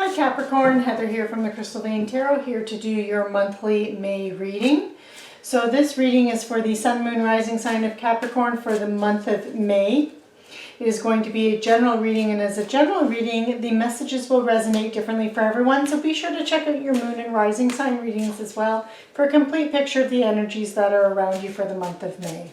Hi Capricorn, Heather here from the Crystal Vein Tarot, here to do your monthly May reading. So this reading is for the Sun, Moon, Rising sign of Capricorn for the month of May. It is going to be a general reading, and as a general reading, the messages will resonate differently for everyone. So be sure to check out your Moon and Rising sign readings as well for a complete picture of the energies that are around you for the month of May.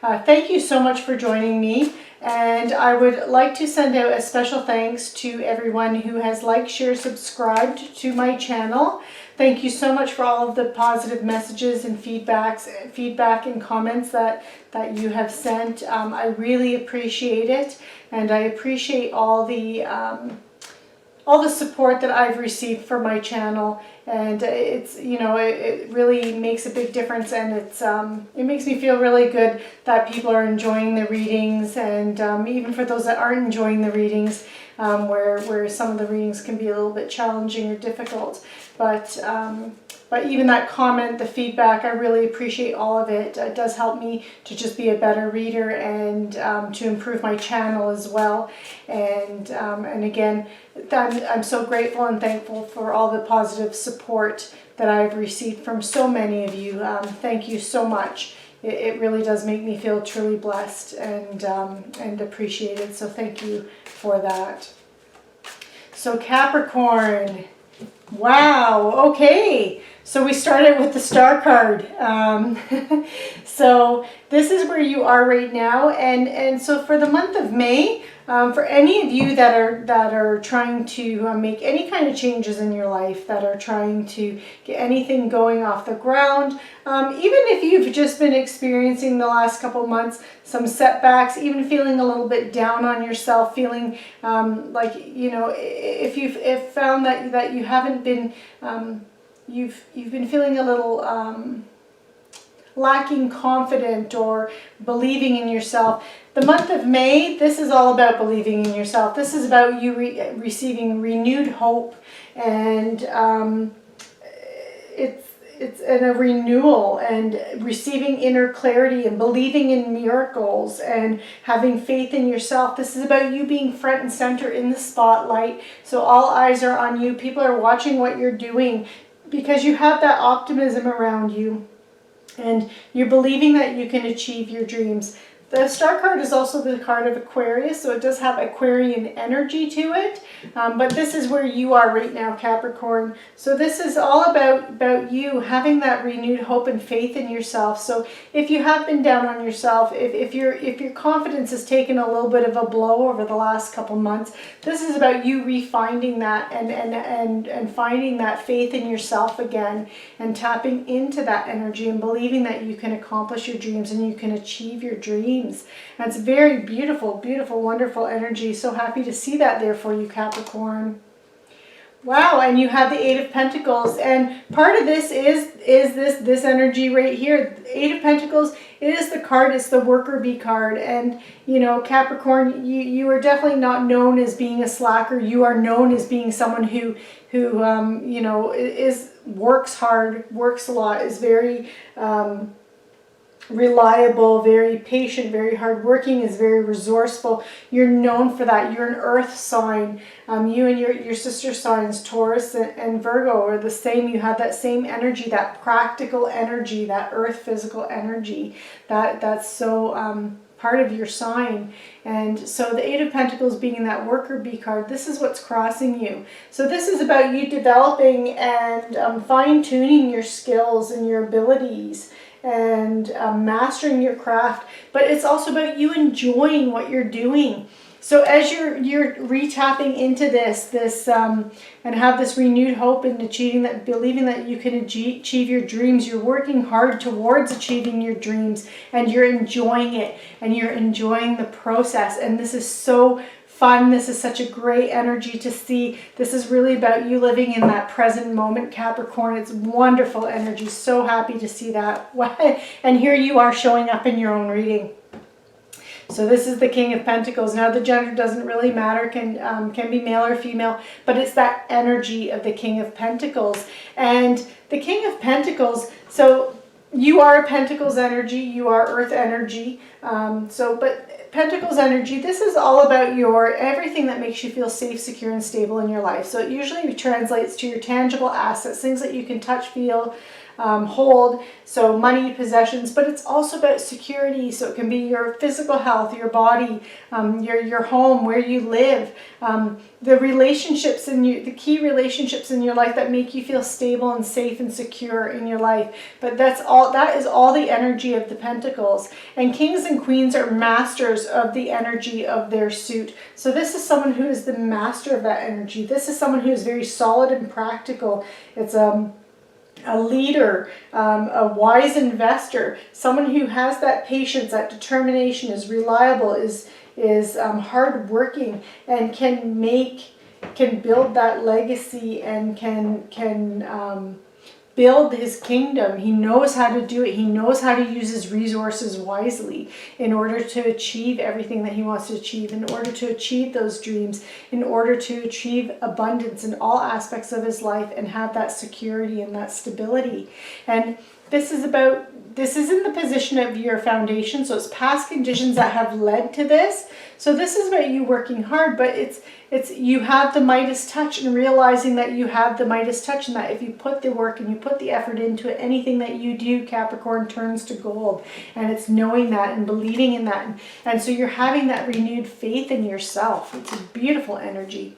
Thank you so much for joining me, and I would like to send out a special thanks to everyone who has liked, shared, subscribed to my channel. Thank you so much for all of the positive messages and feedback and comments that you have sent. I really appreciate it, and I appreciate all the support that I've received for my channel, and it's, you know, it really makes a big difference, and it makes me feel really good that people are enjoying the readings, and even for those that aren't enjoying the readings, where some of the readings can be a little bit challenging or difficult, but even that comment, the feedback, I really appreciate all of it. It does help me to just be a better reader and to improve my channel as well. And again, I'm so grateful and thankful for all the positive support that I've received from so many of you. Thank you so much. It really does make me feel truly blessed and appreciated. So thank you for that. So Capricorn, wow, okay. So we started with the Star card. So this is where you are right now, and so for the month of May, for any of you that are trying to make any kind of changes in your life, that are trying to get anything going off the ground, even if you've just been experiencing the last couple months some setbacks, even feeling a little bit down on yourself, feeling like, you know, if you've found that you haven't been you've been feeling a little lacking confident or believing in yourself. The month of May, this is all about believing in yourself. This is about you receiving renewed hope, and it's a renewal, and receiving inner clarity and believing in miracles and having faith in yourself. This is about you being front and center in the spotlight. So all eyes are on you. People are watching what you're doing because you have that optimism around you, and you're believing that you can achieve your dreams. The Star card is also the card of Aquarius, so it does have Aquarian energy to it. But this is where you are right now, Capricorn. So this is all about you having that renewed hope and faith in yourself. So if you have been down on yourself, if your confidence has taken a little bit of a blow over the last couple months, this is about you refinding that and finding that faith in yourself again, and tapping into that energy and believing that you can accomplish your dreams and you can achieve your dreams. And it's very beautiful, beautiful, wonderful energy. So happy to see that there for you, Capricorn. Wow, and you have the Eight of Pentacles, and part of this is this energy right here. The Eight of Pentacles, it is the card, it's the worker bee card, and you know, Capricorn, you are definitely not known as being a slacker. You are known as being someone who you know, works hard, works a lot, is very reliable, very patient, very hardworking, is very resourceful. You're known for that. You're an earth sign. You and your sister signs, Taurus and Virgo, are the same. You have that same energy, that practical energy, that earth physical energy, that's so part of your sign. And so the Eight of Pentacles being that worker bee card, this is what's crossing you. So this is about you developing and fine-tuning your skills and your abilities, and mastering your craft, but it's also about you enjoying what you're doing. So as you're retapping into this and have this renewed hope and achieving that, believing that you can achieve your dreams, you're working hard towards achieving your dreams, and you're enjoying it, and you're enjoying the process, and this is so fun. This is such a great energy to see. This is really about you living in that present moment, Capricorn. It's wonderful energy. So happy to see that. And here you are showing up in your own reading. So this is the King of Pentacles. Now the gender doesn't really matter, can be male or female, but it's that energy of the King of Pentacles. And the King of Pentacles, so you are a Pentacles energy, you are Earth energy. But Pentacles energy, this is all about your everything that makes you feel safe, secure, and stable in your life. So it usually translates to your tangible assets, things that you can touch, feel, hold, so money, possessions, but it's also about security. So it can be your physical health, your body, your home, where you live, the relationships in you, the key relationships in your life that make you feel stable and safe and secure in your life. But that is all the energy of the Pentacles. And kings and queens are masters of the energy of their suit. So this is someone who is the master of that energy. This is someone who is very solid and practical. It's a leader, a wise investor, someone who has that patience, that determination, is reliable, is hardworking, and can build that legacy, and can build his kingdom. He knows how to do it. He knows how to use his resources wisely in order to achieve everything that he wants to achieve, in order to achieve those dreams, in order to achieve abundance in all aspects of his life and have that security and that stability. And this is in the position of your foundation. So it's past conditions that have led to this. So this is about you working hard, but it's you have the Midas touch, and realizing that you have the Midas touch, and that if you put the work and you put the effort into it, anything that you do, Capricorn, turns to gold. And it's knowing that and believing in that. And so you're having that renewed faith in yourself. It's a beautiful energy.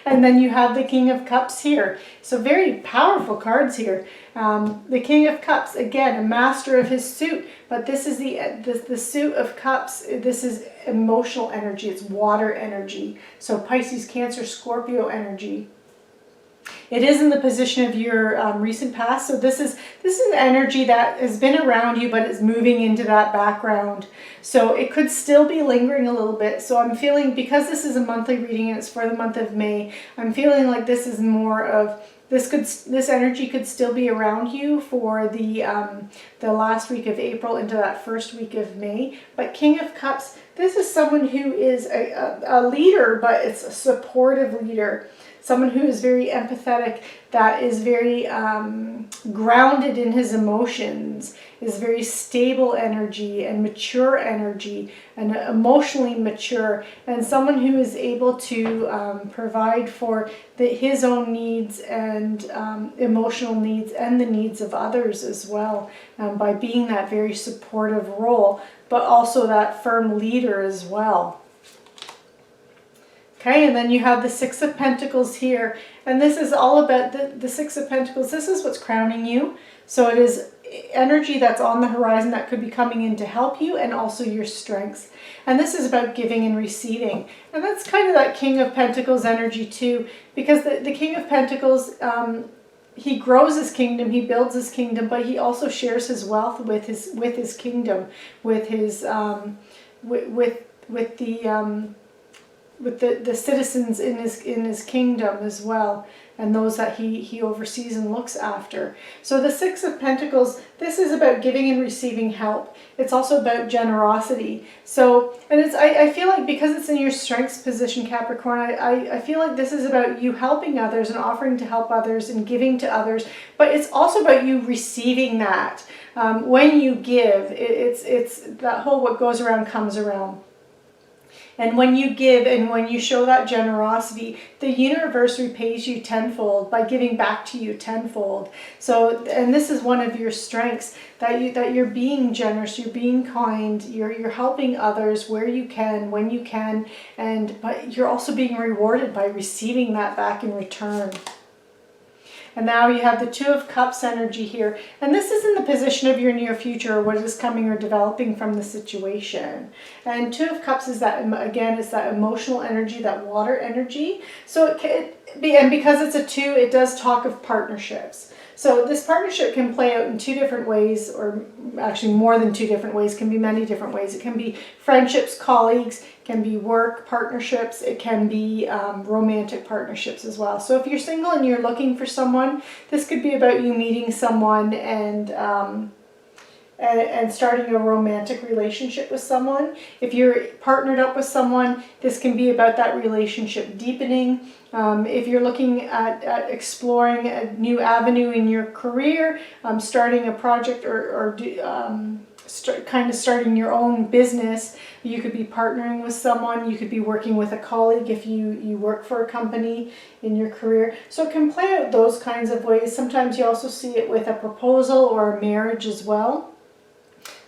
And then you have the King of Cups here. So very powerful cards here. The King of Cups, again, a master of his suit. But this is the suit of cups. This is emotional energy. It's water energy. So Pisces, Cancer, Scorpio energy. It is in the position of your recent past. So this is an energy that has been around you, but it's moving into that background. So it could still be lingering a little bit. So I'm feeling, because this is a monthly reading and it's for the month of May, I'm feeling like this is more of, this energy could still be around you for the last week of April into that first week of May. But King of Cups, this is someone who is a leader, but it's a supportive leader. Someone who is very empathetic, that is very grounded in his emotions, is very stable energy and mature energy, and emotionally mature, and someone who is able to provide for his own needs and emotional needs and the needs of others as well, by being that very supportive role, but also that firm leader as well. Okay, and then you have the Six of Pentacles here. And this is all about the Six of Pentacles. This is what's crowning you. So it is energy that's on the horizon that could be coming in to help you, and also your strengths. And this is about giving and receiving. And that's kind of that King of Pentacles energy too. Because the King of Pentacles, he grows his kingdom, he builds his kingdom, but he also shares his wealth with his kingdom, with his with the citizens in his kingdom as well, and those that he oversees and looks after. So the Six of Pentacles, this is about giving and receiving help. It's also about generosity. So, and I feel like because it's in your strengths position, Capricorn, I feel like this is about you helping others and offering to help others and giving to others, but it's also about you receiving that. When you give, it's that whole what goes around comes around. And when you give and when you show that generosity, the universe repays you tenfold by giving back to you tenfold. So, and this is one of your strengths, that you're being generous, you're being kind, you're helping others where you can, when you can, but you're also being rewarded by receiving that back in return. And now you have the Two of Cups energy here. And this is in the position of your near future, or what is coming or developing from the situation. And Two of Cups is that, again, it's that emotional energy, that water energy. So and because it's a two, it does talk of partnerships. So this partnership can play out in two different ways, or actually more than two different ways, can be many different ways. It can be friendships, colleagues, can be work partnerships, it can be romantic partnerships as well. So if you're single and you're looking for someone, this could be about you meeting someone and starting a romantic relationship with someone. If you're partnered up with someone, this can be about that relationship deepening. If you're looking at exploring a new avenue in your career, starting a project or kind of starting your own business. You could be partnering with someone. You could be working with a colleague if you work for a company in your career. So it can play out those kinds of ways. Sometimes you also see it with a proposal or a marriage as well.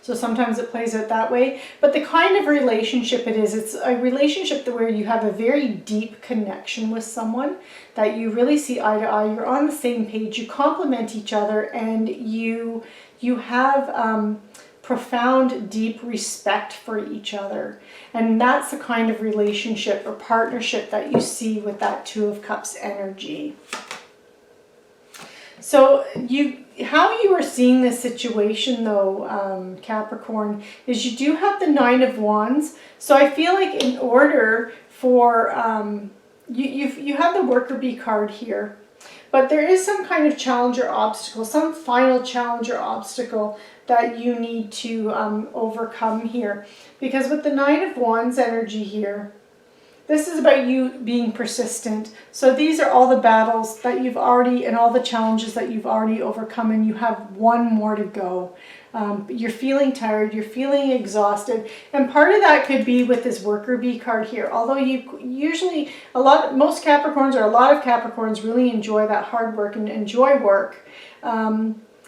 So sometimes it plays out that way. But the kind of relationship it is, it's a relationship where you have a very deep connection with someone, that you really see eye to eye. You're on the same page. You complement each other, and you have profound, deep respect for each other. And that's the kind of relationship or partnership that you see with that Two of Cups energy. So how you are seeing this situation though, Capricorn, is you do have the Nine of Wands. So I feel like in order for, you have the Worker Bee card here, but there is some kind of challenge or obstacle, some final challenge or obstacle that you need to overcome here. Because with the Nine of Wands energy here, this is about you being persistent. So these are all the battles that you've already, and all the challenges that you've already overcome, and you have one more to go. You're feeling tired, you're feeling exhausted, and part of that could be with this Worker Bee card here. Although you usually, most Capricorns, or a lot of Capricorns, really enjoy that hard work and enjoy work.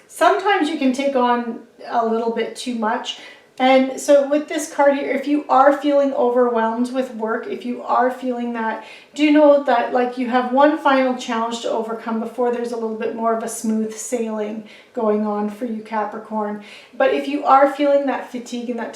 Sometimes you can take on a little bit too much. And so with this card here, if you are feeling overwhelmed with work, if you are feeling that, do know that like you have one final challenge to overcome before there's a little bit more of a smooth sailing going on for you, Capricorn. But if you are feeling that fatigue and that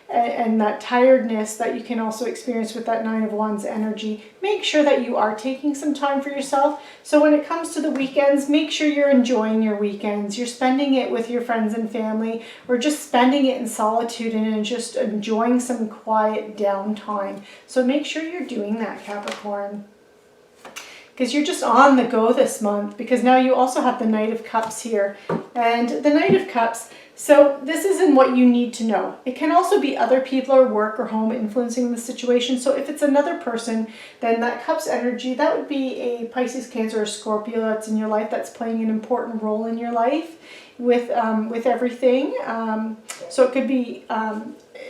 that tiredness that you can also experience with that Nine of Wands energy, make sure that you are taking some time for yourself. So when it comes to the weekends, make sure you're enjoying your weekends. You're spending it with your friends and family, or just spending it in solitude and just enjoying some quiet downtime. So make sure you're doing that, Capricorn. Because you're just on the go this month, because now you also have the Knight of Cups here. And the Knight of Cups, so this isn't what you need to know. It can also be other people or work or home influencing the situation. So if it's another person, then that Cups energy, that would be a Pisces, Cancer, or Scorpio that's in your life, that's playing an important role in your life with everything. So it could be,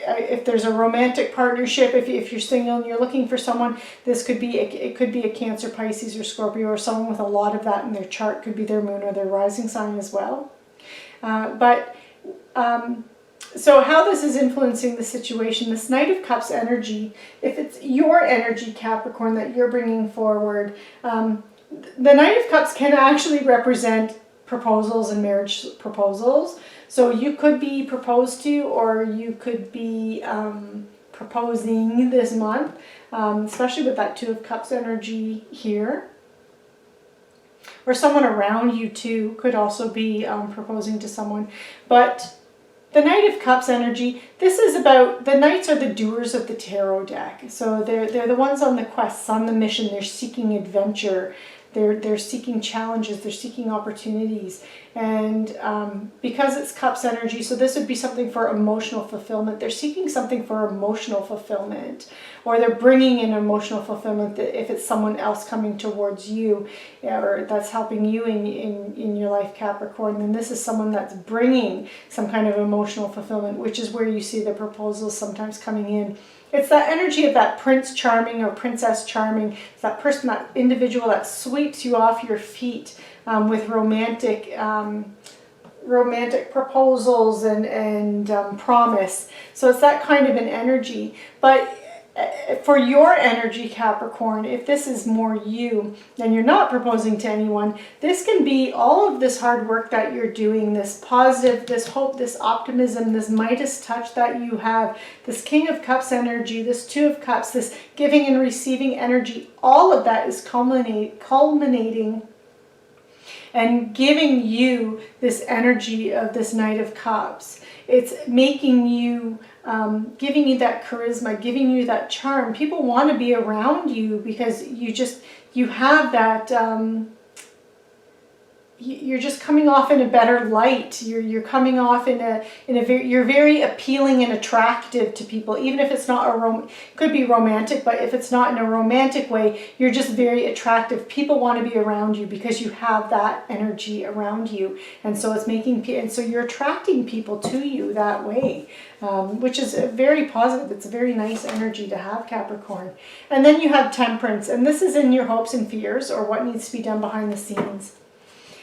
if there's a romantic partnership, if you're single and you're looking for someone, this could be, it could be a Cancer, Pisces, or Scorpio, or someone with a lot of that in their chart. Could be their moon or their rising sign as well. So how this is influencing the situation, this Knight of Cups energy, if it's your energy, Capricorn, that you're bringing forward, the Knight of Cups can actually represent proposals and marriage proposals. So you could be proposed to, or you could be proposing this month, especially with that Two of Cups energy here. Or someone around you too could also be proposing to someone. But the Knight of Cups energy, this is about, the Knights are the doers of the tarot deck. So they're the ones on the quests, on the mission. They're seeking adventure. They're seeking challenges, they're seeking opportunities. And because it's Cups energy, so this would be something for emotional fulfillment. They're seeking something for emotional fulfillment, or they're bringing in emotional fulfillment if it's someone else coming towards you, or that's helping you in your life, Capricorn. Then this is someone that's bringing some kind of emotional fulfillment, which is where you see the proposals sometimes coming in. It's that energy of that Prince Charming or Princess Charming. It's that person, that individual that sweeps you off your feet with romantic proposals and promise. So it's that kind of an energy. But for your energy, Capricorn, if this is more you, and you're not proposing to anyone, this can be all of this hard work that you're doing, this positive, this hope, this optimism, this Midas touch that you have, this King of Cups energy, this Two of Cups, this giving and receiving energy, all of that is culminating and giving you this energy of this Knight of Cups. It's making you, giving you that charisma, giving you that charm. People want to be around you because you have that, you're just coming off in a better light. You're coming off in a very, you're very appealing and attractive to people, even if it's not could be romantic, but if it's not in a romantic way, you're just very attractive. People want to be around you because you have that energy around you, and so it's and so you're attracting people to you that way, which is very positive. It's a very nice energy to have, Capricorn. And then you have Temperance, and this is in your hopes and fears, or what needs to be done behind the scenes.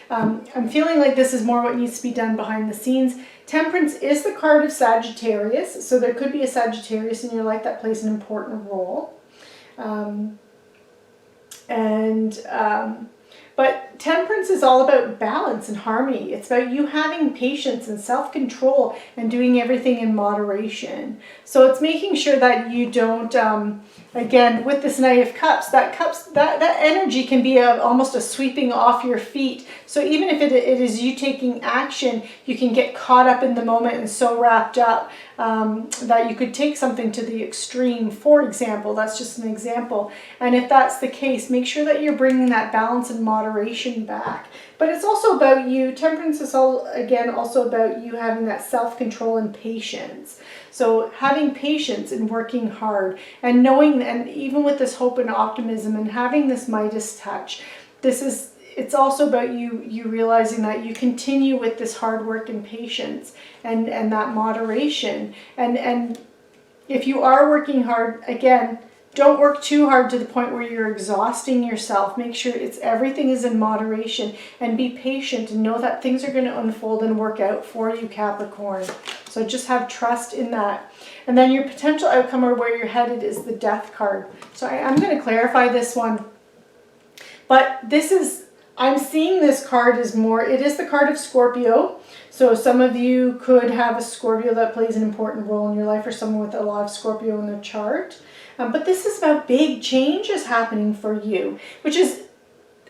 I'm feeling like this is more what needs to be done behind the scenes. Temperance is the card of Sagittarius, so there could be a Sagittarius in your life that plays an important role. But Temperance is all about balance and harmony. It's about you having patience and self-control and doing everything in moderation. So it's making sure that you don't, again, with this Knight of Cups, that energy can be almost a sweeping off your feet. So even if it is you taking action, you can get caught up in the moment and so wrapped up that you could take something to the extreme. For example, that's just an example. And if that's the case, make sure that you're bringing that balance and moderation back. But it's also about you. Temperance is also about you having that self-control and patience. So having patience and working hard and knowing, and even with this hope and optimism and having this Midas touch, it's also about you realizing that you continue with this hard work and patience and that moderation. And if you are working hard, again, don't work too hard to the point where you're exhausting yourself. Make sure everything is in moderation, and be patient and know that things are going to unfold and work out for you, Capricorn. So just have trust in that. And then your potential outcome, or where you're headed, is the Death card. So I'm going to clarify this one. But I'm seeing this card as it is the card of Scorpio. So some of you could have a Scorpio that plays an important role in your life, or someone with a lot of Scorpio in their chart. But this is about big changes happening for you, which is,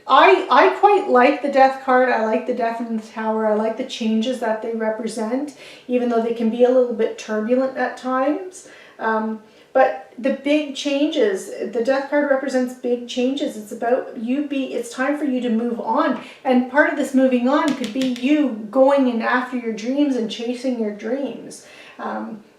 I quite like the Death card. I like the Death in the Tower. I like the changes that they represent, even though they can be a little bit turbulent at times. But the big changes, the Death card represents big changes. It's about it's time for you to move on. And part of this moving on could be you going in after your dreams and chasing your dreams.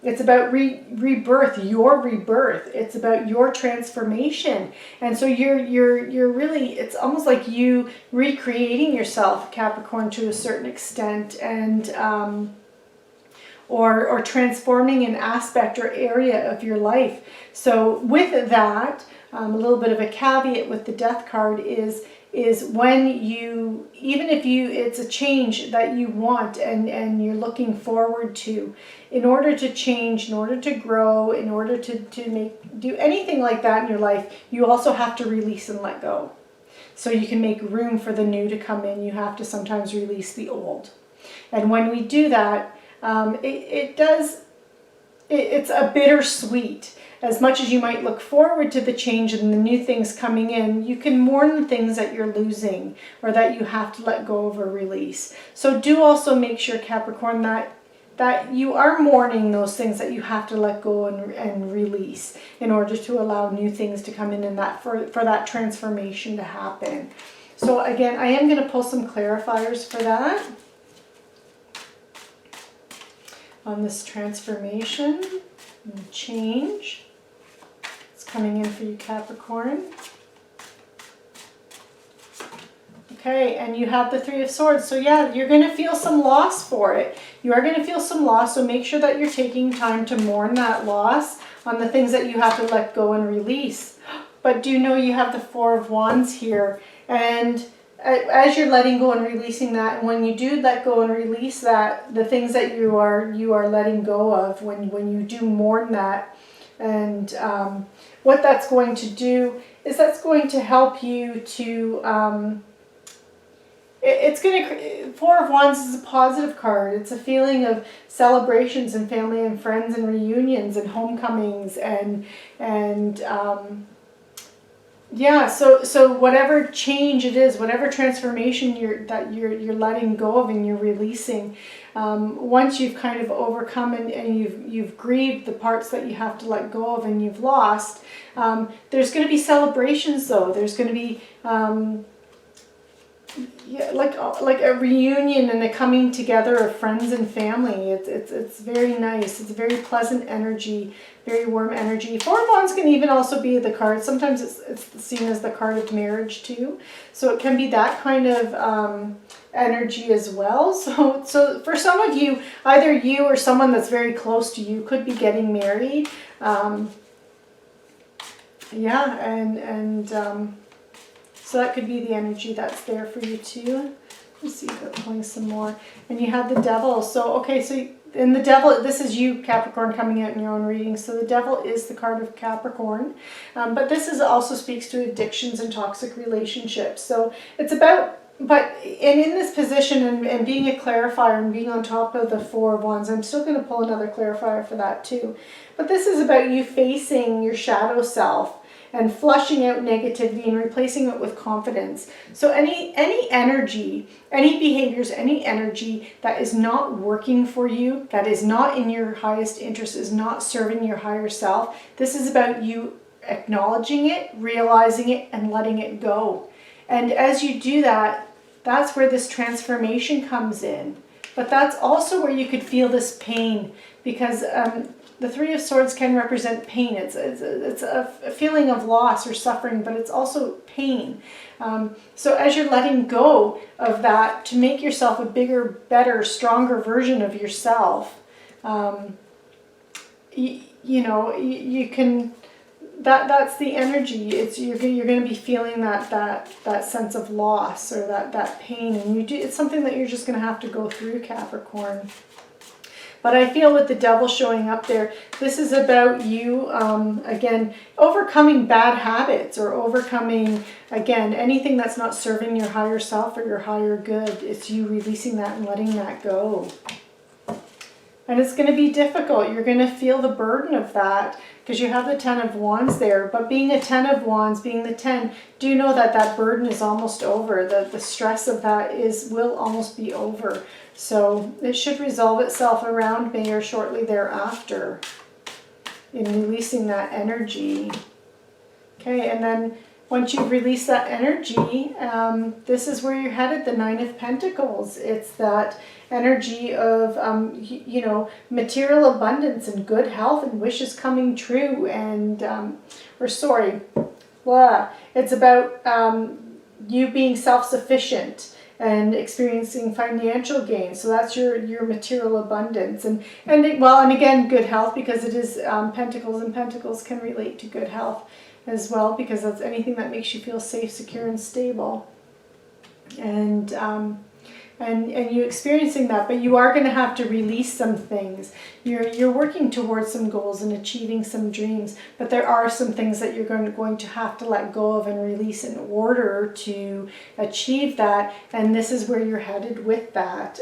It's about rebirth, your rebirth. It's about your transformation. And so you're really, it's almost like you recreating yourself, Capricorn, to a certain extent, and or transforming an aspect or area of your life. So with that, a little bit of a caveat with the Death card is when even if it's a change that you want and you're looking forward to, in order to change, in order to grow, in order to do anything like that in your life, you also have to release and let go. So you can make room for the new to come in. You have to sometimes release the old. And when we do that, it's a bittersweet. As much as you might look forward to the change and the new things coming in, you can mourn the things that you're losing or that you have to let go of or release. So do also make sure, Capricorn, that you are mourning those things that you have to let go and release in order to allow new things to come in and that for that transformation to happen. So again, I am going to pull some clarifiers for that on this transformation and change. Coming in for you, Capricorn. Okay, and you have the Three of Swords. So yeah, you're going to feel some loss for it. You are going to feel some loss, so make sure that you're taking time to mourn that loss on the things that you have to let go and release. But do know you have the Four of Wands here, and as you're letting go and releasing that, and when you do let go and release that, the things that you are letting go of, when you do mourn that, and what that's going to do is that's going to help you to, Four of Wands is a positive card. It's a feeling of celebrations and family and friends and reunions and homecomings yeah, so whatever change it is, whatever transformation you're letting go of and you're releasing, once you've kind of overcome and you've grieved the parts that you have to let go of and you've lost, there's going to be celebrations though. There's going to be yeah, like a reunion and a coming together of friends and family. It's very nice. It's a very pleasant energy, very warm energy. Four of Wands can even also be the card. Sometimes it's seen as the card of marriage too. So it can be that kind of energy as well. So for some of you, either you or someone that's very close to you could be getting married. Yeah, and so that could be the energy that's there for you too. Let's see if I'm pulling some more. And you have the Devil. So, okay, so in the Devil, this is you, Capricorn, coming out in your own reading. So the Devil is the card of Capricorn. But this is also speaks to addictions and toxic relationships. So it's about, and in this position and being a clarifier and being on top of the Four of Wands, I'm still going to pull another clarifier for that too. But this is about you facing your shadow self and flushing out negativity and replacing it with confidence. So any energy, any behaviors, any energy that is not working for you, that is not in your highest interest, is not serving your higher self, this is about you acknowledging it, realizing it, and letting it go. And as you do that, that's where this transformation comes in. But that's also where you could feel this pain, because the Three of Swords can represent pain. It's a feeling of loss or suffering, but it's also pain. So as you're letting go of that to make yourself a bigger, better, stronger version of yourself, you can. That's the energy. You're going to be feeling that sense of loss or that pain, and it's something that you're just going to have to go through, Capricorn. But I feel with the Devil showing up there, this is about you, again, overcoming bad habits or overcoming, again, anything that's not serving your higher self or your higher good. It's you releasing that and letting that go. And it's going to be difficult. You're going to feel the burden of that because you have the Ten of Wands there. But being a Ten of Wands, being the 10, do know that that burden is almost over. The stress of that will almost be over. So it should resolve itself around May or shortly thereafter in releasing that energy. Okay, and then once you've released that energy, this is where you're headed, the Nine of Pentacles. It's that energy of, material abundance and good health and wishes coming true. And, it's about you being self-sufficient and experiencing financial gain. So that's your material abundance. And again, good health, because it is Pentacles, and Pentacles can relate to good health as well, because that's anything that makes you feel safe, secure, and stable. And you experiencing that, but you are going to have to release some things. You're working towards some goals and achieving some dreams, but there are some things that you're going to have to let go of and release in order to achieve that. And this is where you're headed with that.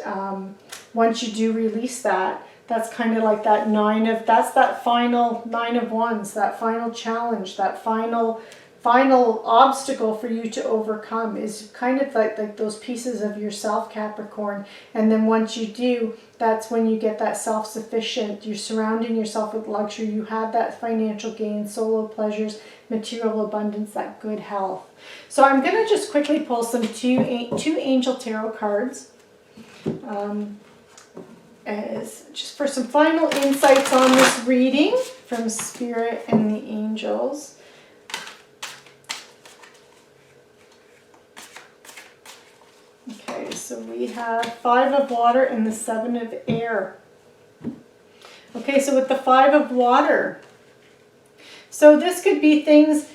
Once you do release that, that's kind of like that that's that final Nine of Wands, that final challenge, that final obstacle for you to overcome is kind of like those pieces of yourself, Capricorn. And then once you do, that's when you get that self-sufficient. You're surrounding yourself with luxury. You have that financial gain, solo pleasures, material abundance, that good health. So I'm going to just quickly pull some two angel tarot cards. As just for some final insights on this reading from Spirit and the angels. Okay, so we have Five of Water and the Seven of Air. Okay, so with the Five of Water, so this could be things,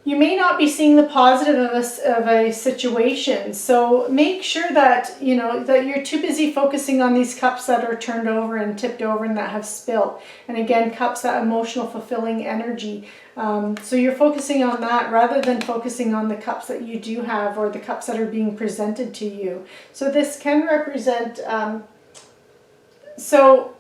you may not be seeing the positive of a situation. So make sure that, that you're too busy focusing on these cups that are turned over and tipped over and that have spilt. And again, cups, that emotional, fulfilling energy. So you're focusing on that rather than focusing on the cups that you do have or the cups that are being presented to you. So this can represent, so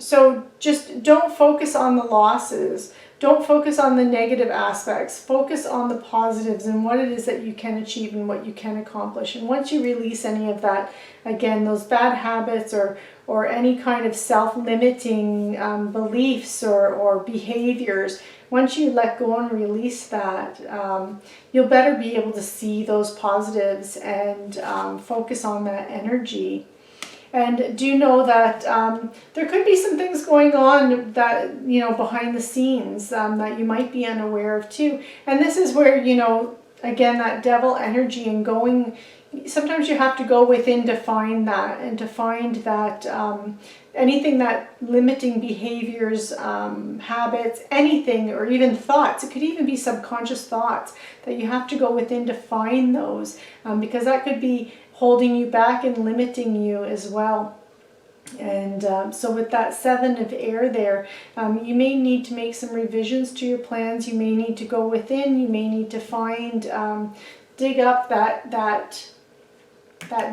just don't focus on the losses. Don't focus on the negative aspects. Focus on the positives and what it is that you can achieve and what you can accomplish. And once you release any of that, again, those bad habits or or any kind of self-limiting beliefs or behaviors. Once you let go and release that, you'll better be able to see those positives and focus on that energy. And do know that there could be some things going on that, you know, behind the scenes that you might be unaware of too. And this is where, you know, again, that devil energy and going, sometimes you have to go within to find that, and to find that anything that limiting behaviors, habits, anything, or even thoughts, it could even be subconscious thoughts, that you have to go within to find those, because that could be holding you back and limiting you as well. And so with that 7 of air there, you may need to make some revisions to your plans. You may need to go within. You may need to find, dig up that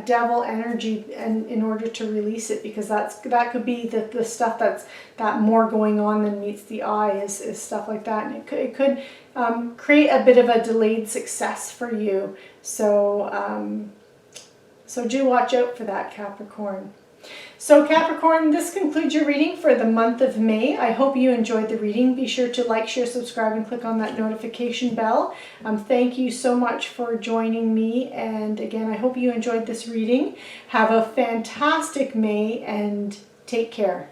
devil energy, and in order to release it, because that could be the stuff that's more going on than meets the eye, is stuff like that, and it could create a bit of a delayed success for you. So so do watch out for that, Capricorn. So Capricorn, this concludes your reading for the month of May. I hope you enjoyed the reading. Be sure to like, share, subscribe, and click on that notification bell. Thank you so much for joining me. And again, I hope you enjoyed this reading. Have a fantastic May and take care.